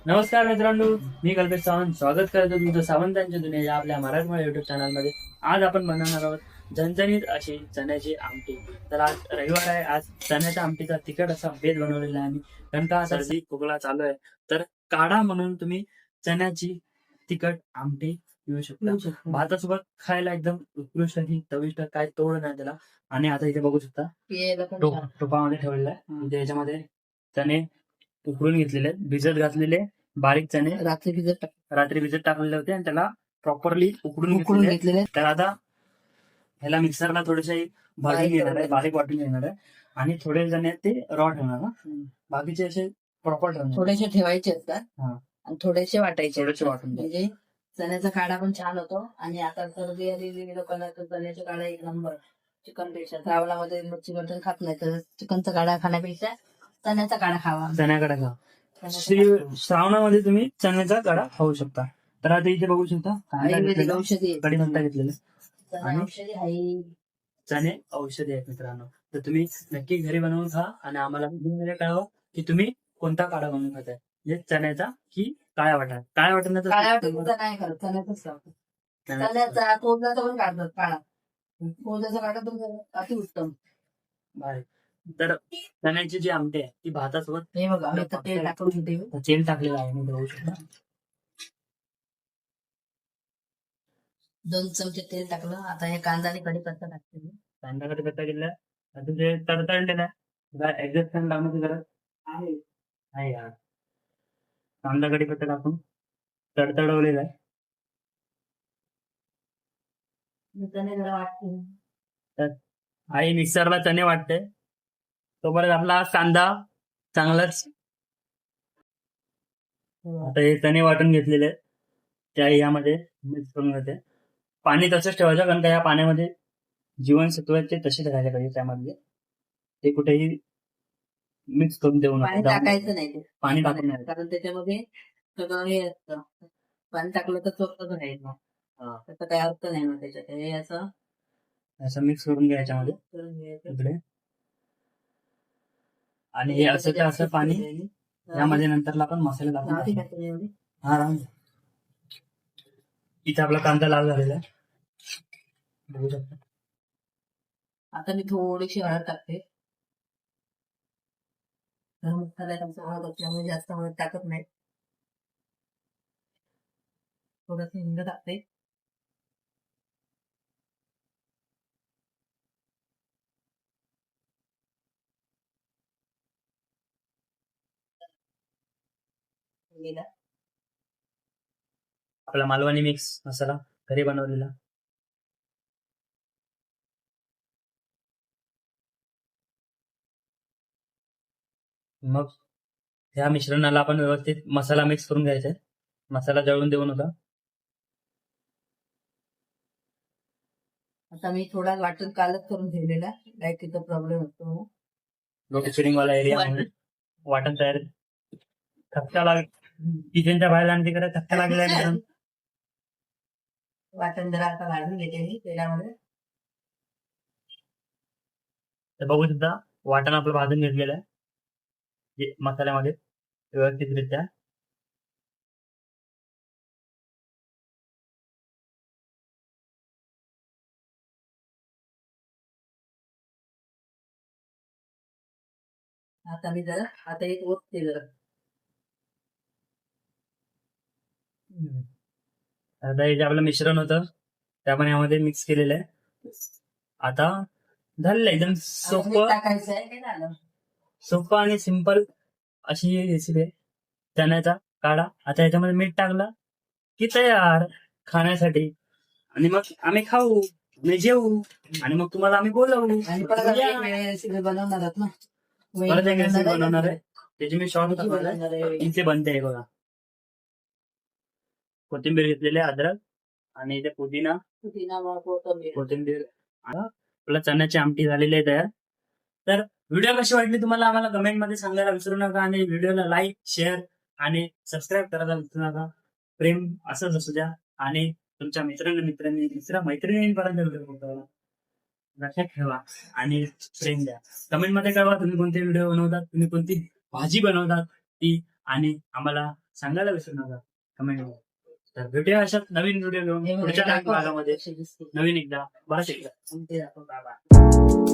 नमस्कार मित्रांनो, मी कल्पेश सावंत स्वागत करतो तुमचं सावंतांच्या दुनिया या आपल्या मराठमोळ्या युट्यूब चॅनलमध्ये. आज आपण बनवणार आहोत झणझणीत अशी चण्याची आमटी. तर आज रविवार आहे. आज चण्याच्या आमटीचा तिखट असा बेत बनवलेला आहे आम्ही. कारण का सर्दी खोकला चालू आहे, तर काढा म्हणून तुम्ही चण्याची तिखट आमटी पिऊ शकता. भातासोबत खायला एकदम उत्कृष्ट अशी चविष्ट, काय तोड नाही त्याला. आणि आता इथे बघू शकता टोपामध्ये ठेवलेला आहे. इथे याच्यामध्ये चणे उकडून घेतलेले आहेत, भिजत घातलेले बारीक चणे रात्री भिजत टाकलेले होते आणि त्याला प्रॉपरली उकडून घेतलेले. तर आता ह्याला मिक्सरला थोडेसे भाजून घेणार आहे, बारीक वाटून घेणार आहे. आणि थोडे जण आहेत ते रॉ ठेवणार ना, बाकीचे असे प्रॉपर ठेवणार. थोडेसे ठेवायचे असतात हा, आणि थोडेसे वाटायचे थोडेसे वाटून घ्या. म्हणजे चण्याचा काढा पण छान होतो. आणि आता सर्दी आलेली लोकांना तर चण्याचा काढा एक नंबर. चिकन पेक्षा श्रावणामध्ये मच्छी मटण खात नाही, तर चिकनचा काढा खाण्यापेक्षा चण्याचा काढा खावा. चण्याकडे खा. श्रावणामध्ये तुम्ही चण्याचा काढा खाऊ शकता. तर आता इथे बघू शकता आयुर्वेदिक औषधी आहे. कढीपत्ता घेतलेले चणा आणि औषधी आहे. चणे औषधी आहेत मित्रांनो. तर तुम्ही नक्की घरी बनवून खा आणि आम्हाला कळवा की तुम्ही कोणता काढा बनवून खाताय, म्हणजे चण्याचा की काळ्या वाटाणा. काळ्या वाटाण्याचा काळ्या वाटाण्याचा नाही करत, चण्याचाच लावतो. चण्याचा कोळजाचा पण काढतात काढा. कोळजाचा काढा पण अतिउत्तम. भारी. तर चण्याची जी आमटी आहे ती भातासोबत हे बघा, मी तर तेल टाकून ठेवू. तेल टाकलेलं आहे, मी बघू शकता. 2 चमचे तेल टाकलं. आता हे कांदा आणि कढीपत्ता टाकते मी. कांदा कढीपत्ता केला, आता ते तडतडलेला आहे. ऍडजस्ट करायला लावण्याची गरज आहे. आहे यार. कांदा कढीपत्ता टाकून तडतडवलेला आहे. मी चणे जरा वाटते. तर आई मिक्सरला चणे वाटते, तोपर्यंत आपला कांदा चांगलाच. आता हे चणे वाटून घेतलेले आहेत, त्या यामध्ये मिक्स करून घेते. पाणी तसंच ठेवायचं, कारण का या पाण्यामध्ये जीवनसत्व आहेत ते तसेच राहायला पाहिजे त्यामधले. ते कुठेही मिक्स करून देऊ पाणी नका. टाकायचं नाही ते. पाणी टाकून नाही. कारण त्याच्यामध्ये सगळं हे असतं. पाणी टाकलं तर चोखच राहील मग. हा. त्याचा काही अर्थ नाही मग त्याच्यात. हे असं असं मिक्स करून घ्यायच्या मध्ये करून घ्यायचं. इकडे. आणि हे असं पाणी यामध्ये नंतरला आपण मसाले राहते टाकून. का त्याच्यामध्ये? हा राहून द्या. इथे आपला कांदा लाल झालेला आहे, बघू शकता. आता मी थोडीशी हळद टाकते. गरम मसाला हळद असल्यामुळे जास्त हळद टाकत नाही. थोडस हिंग टाकते. हिंगेला. आपला मालवणी मिक्स मसाला घरी बनवलेला. मग ह्या मिश्रणाला आपण व्यवस्थित मसाला मिक्स करून घ्यायचा आहे. मसाला जळून देऊ नका. आता मी थोडा वाटण कालच करून ठेवलेला. लाईटीचा प्रॉब्लेम असतो. लोटी फिडिंग वाला एरिया वाटण तयार. थक्का लाग किचनच्या बाहेर आणि तिकडे थक्का लागलेला आहे मित्रांनो. वाटण जरा आता भाजून घेते मी तेलामध्ये. तर बघू शकता वाटण आपलं भाजून घेतलेलं आहे मसाल्यामध्ये व्यवस्थितरित्या. आता मी जरा आता एक ओतते जरा. आता हे जे आपलं मिश्रण होतं ते आपण यामध्ये मिक्स केलेलं आहे. आता झालेलं आहे एकदम सोपं टाकायचं आहे. काय झालं? सोपं आणि सिंपल अशी रेसिपी आहे चण्याचा काढा. आता याच्यामध्ये मीठ टाकलं की तयार खाण्यासाठी. आणि मग आम्ही खाऊ आणि जेवू आणि मग तुम्हाला आम्ही बोलवू. आणि परत आम्ही एक वेळ रेसिपी बनवणार आहोत ना. परत एक रेसिपी बनवणार आहे, त्याची मी शॉर्ट बनवणार आहे. इथे बनते आहे बघा. कोथिंबीर घेतलेली आहे, अद्रक आणि इथे पुदिना, कोथिंबीर. आपला चण्याची आमटी झालेली आहे तयार. तर व्हिडिओ कशी वाटली तुम्हाला आम्हाला कमेंट मध्ये सांगायला विसरू नका. आणि व्हिडिओला लाईक, शेअर आणि सबस्क्राईब करायला विसरू नका. प्रेम असंच असू द्या आणि तुमच्या मैत्रिणींपर्यंत व्हिडिओ लक्षात ठेवा आणि प्रेम द्या. कमेंट मध्ये कळवा तुम्ही कोणते व्हिडिओ बनवतात, तुम्ही कोणती भाजी बनवतात ती, आणि आम्हाला सांगायला विसरू नका कमेंट मध्ये. तर भेटूया अशाच नवीन व्हिडिओ घेऊन पुढच्या नवीन भागामध्ये. नवीन एकदा बस एकदा. ते दाखव बाबा.